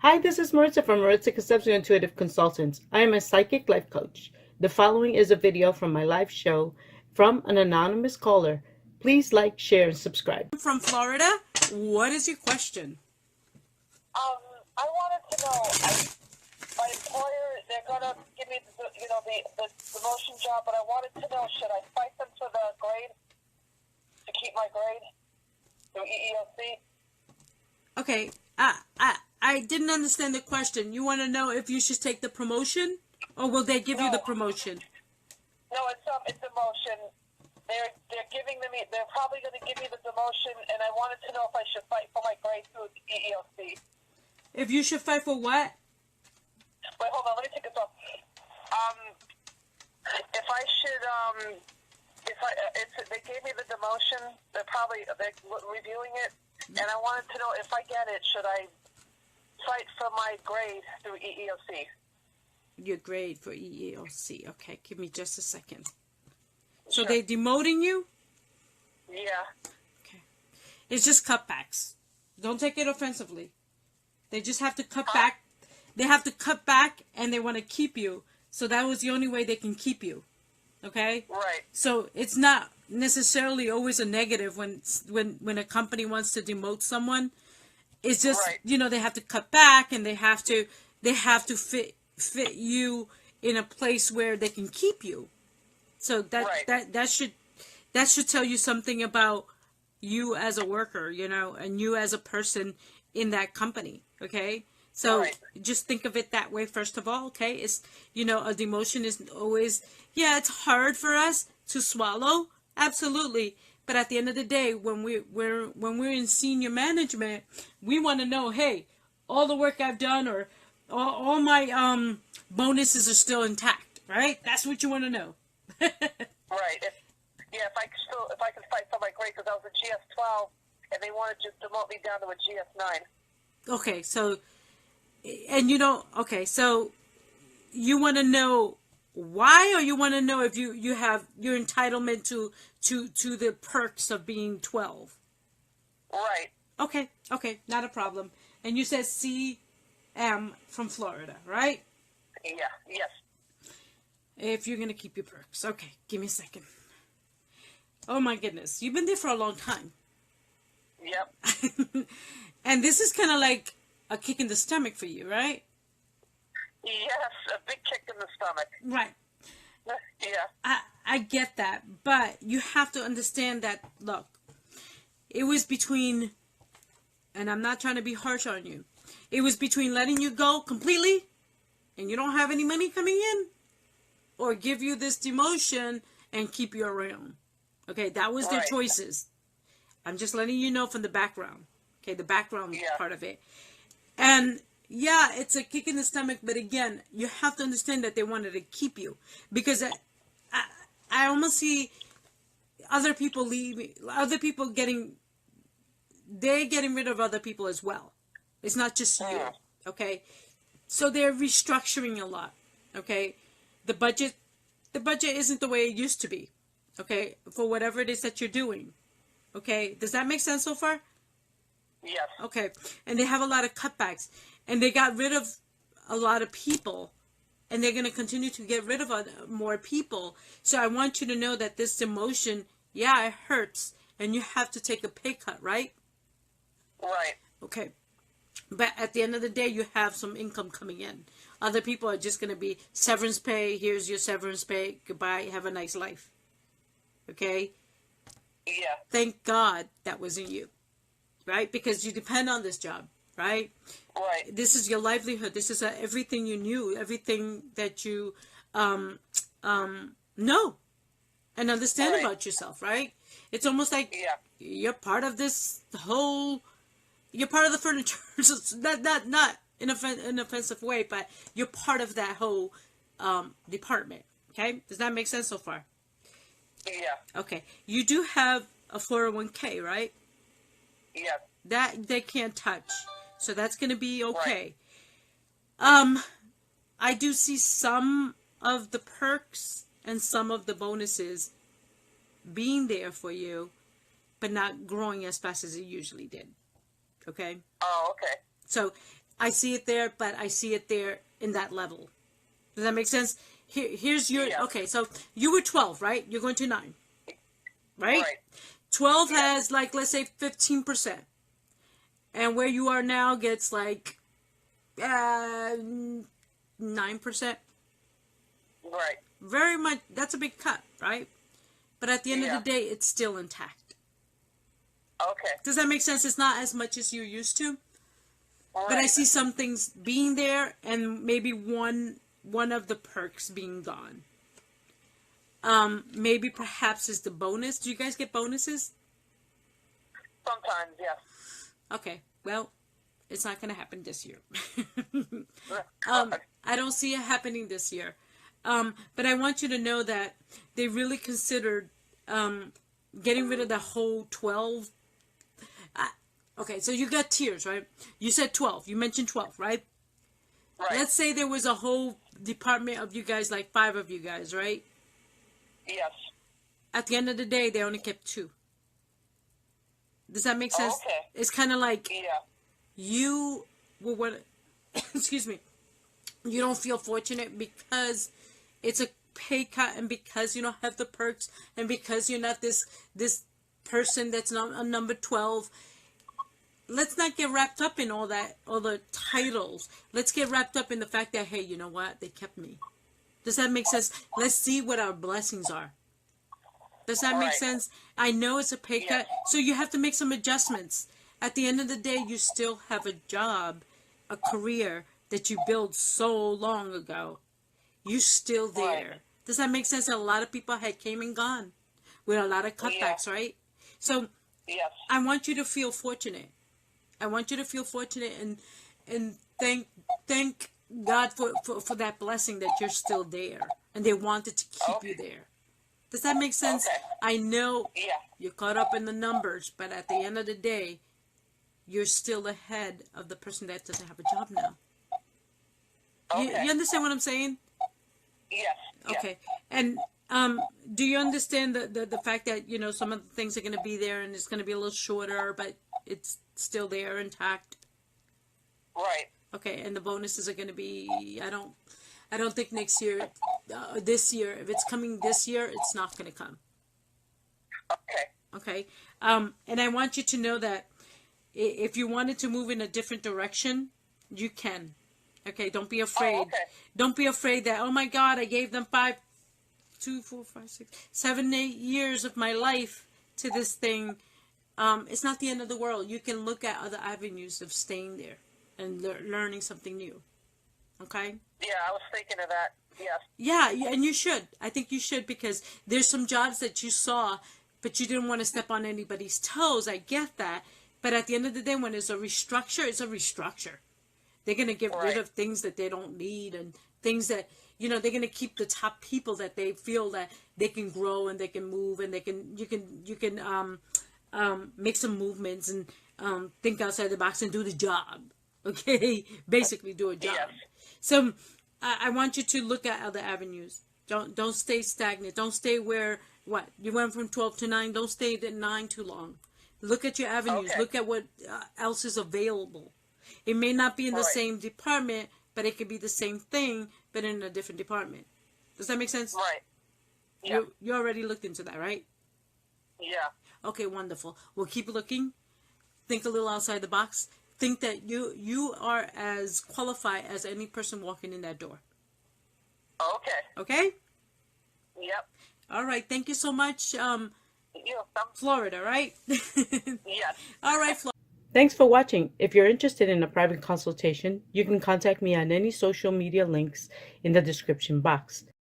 Hi, this is Maritza from Maritza Concepcion Intuitive Consultants. I am a psychic life coach. The following is a video from my live show from an anonymous caller. Please like, share, and subscribe. From Florida, what is your question? I wanted to know, my employer, they're going to give me the promotion job, but I wanted to know, should I fight them for the grade, to keep my grade through EEOC? Okay, I didn't understand the question. You want to know if you should take the promotion, or will they give you the promotion? No, it's a motion. They're giving me, they're probably going to give me the demotion, and I wanted to know if I should fight for my grade through EEOC. If you should fight for what? Wait, hold on, let me take this off. If I should, they gave me the demotion, they're reviewing it, and I wanted to know if I get it, should I fight for my grade through EEOC? Your grade for EEOC. Okay, give me just a second. So Sure. they're demoting you? Yeah. Okay. It's just cutbacks. Don't take it offensively. They just have to cut back. They have to cut back, and they want to keep you. So that was the only way they can keep you. Okay? Right. So it's not necessarily always a negative when a company wants to demote someone. It's just, Right. they have to cut back, and they have to fit you in a place where they can keep you. So that should tell you something about you as a worker, and you as a person in that company. Okay? So Right. just think of it that way first of all, okay? It's a demotion is always, it's hard for us to swallow, absolutely. But at the end of the day, when we're in senior management, we want to know, hey, all the work I've done or all my bonuses are still intact, right? That's what you want to know. Right. If I can fight for my grade, because I was a GS12, and they wanted to demote me down to a GS9. Okay, so so you want to know why, or you want to know if you have your entitlement to the perks of being 12? Right. Okay, not a problem. And you said CM from Florida, right? Yeah. Yes. If you're gonna keep your perks. Okay, give me a second. Oh my goodness, you've been there for a long time. Yep. And this is kind of like a kick in the stomach for you, right? Yes, a big kick in the stomach. Right. Yeah. I get that, but you have to understand that, look, it was between, and I'm not trying to be harsh on you, it was between letting you go completely and you don't have any money coming in, or give you this demotion and keep you around. Okay, that was their Right. choices. I'm just letting you know from the background. Okay, the background Yeah. part of it. And yeah, it's a kick in the stomach, but again, you have to understand that they wanted to keep you. Because I almost see other people leaving, they're getting rid of other people as well. It's not just you, okay? So they're restructuring a lot, okay? The budget isn't the way it used to be, okay? For whatever it is that you're doing, okay? Does that make sense so far? Yes. Okay, and they have a lot of cutbacks, and they got rid of a lot of people, and they're going to continue to get rid of more people. So I want you to know that this demotion, yeah, it hurts, and you have to take a pay cut, right? Right. Okay, but at the end of the day, you have some income coming in. Other people are just going to be severance pay. Here's your severance pay. Goodbye. Have a nice life. Okay? Yeah. Thank God that wasn't you. Right? Because you depend on this job, right? Right. This is your livelihood. This is everything you knew, everything that you know and understand Right. about yourself, right? It's almost like you're part of this whole, you're part of the furniture. not in an offensive way, but you're part of that whole department, okay? Does that make sense so far? Yeah. Okay. You do have a 401k, right? Yes. That they can't touch. So that's going to be okay. Right. I do see some of the perks and some of the bonuses being there for you, but not growing as fast as it usually did. Okay? Oh, okay. So I see it there, but I see it there in that level. Does that make sense? Here's your, Yeah. okay, so you were 12, right? You're going to 9, right? Right. 12 has, like, let's say 15%. And where you are now gets like 9%. Right. Very much, that's a big cut, right? But at the end of the day, it's still intact. Okay. Does that make sense? It's not as much as you're used to. All But I right. see some things being there and maybe one of the perks being gone. Maybe perhaps is the bonus. Do you guys get bonuses? Sometimes, yes. Okay, well, it's not going to happen this year. Um, I don't see it happening this year. But I want you to know that they really considered getting rid of the whole 12. Okay, so you got tiers, right? You said 12. You mentioned 12, right? Right. Let's say there was a whole department of you guys, like 5 of you guys, right? Yes. At the end of the day, they only kept 2. Does that make sense? Okay. It's kind of like Yeah. you were what? Excuse me. You don't feel fortunate because it's a pay cut, and because you don't have the perks, and because you're not this person that's not a number 12. Let's not get wrapped up in all that, all the titles. Let's get wrapped up in the fact that, hey, you know what? They kept me. Does that make sense? Let's see what our blessings are. Does that make Right. sense? I know it's a pay cut, Yes. so you have to make some adjustments. At the end of the day, you still have a job, a career that you built so long ago. You're still there. Right. Does that make sense? A lot of people had came and gone with a lot of cutbacks, right? So Yes. I want you to feel fortunate. I want you to feel fortunate and thank God for that blessing that you're still there and they wanted to keep you there. Does that make sense? Okay. I know Yeah. you're caught up in the numbers, but at the end of the day, you're still ahead of the person that doesn't have a job now. Okay. You understand what I'm saying? Yes. Yes. Okay. And do you understand the fact that, you know, some of the things are going to be there and it's going to be a little shorter, but it's still there intact? Right. Okay. And the bonuses are going to be, I don't think next year, this year, if it's coming this year, it's not going to come. Okay. Okay. And I want you to know that if you wanted to move in a different direction, you can. Okay. Don't be afraid. Oh, okay. Don't be afraid that, oh my God, I gave them 2, 4, 5, 6, 7, 8 years of my life to this thing. It's not the end of the world. You can look at other avenues of staying there and learning something new. Okay? Yeah, I was thinking of that. Yes. Yeah, and you should. I think you should, because there's some jobs that you saw, but you didn't want to step on anybody's toes. I get that. But at the end of the day, when it's a restructure, it's a restructure. They're going to get rid Right. of things that they don't need and things that, you know, they're going to keep the top people that they feel that they can grow and they can move and you can make some movements and think outside the box and do the job. Okay? Basically do a job. Yes. So I want you to look at other avenues. Don't stay stagnant. Don't stay where, what, you went from 12 to 9. Don't stay at 9 too long. Look at your avenues. Okay. Look at what else is available. It may not be in the Right. same department, but it could be the same thing, but in a different department. Does that make sense? Right. Yeah. You already looked into that, right? Yeah. Okay, wonderful. We'll keep looking. Think a little outside the box. Think that you are as qualified as any person walking in that door. Okay. Okay? Yep. All right. Thank you so much. Yeah. Florida, right? Yes. All right, Florida. Thanks for watching. If you're interested in a private consultation, you can contact me on any social media links in the description box.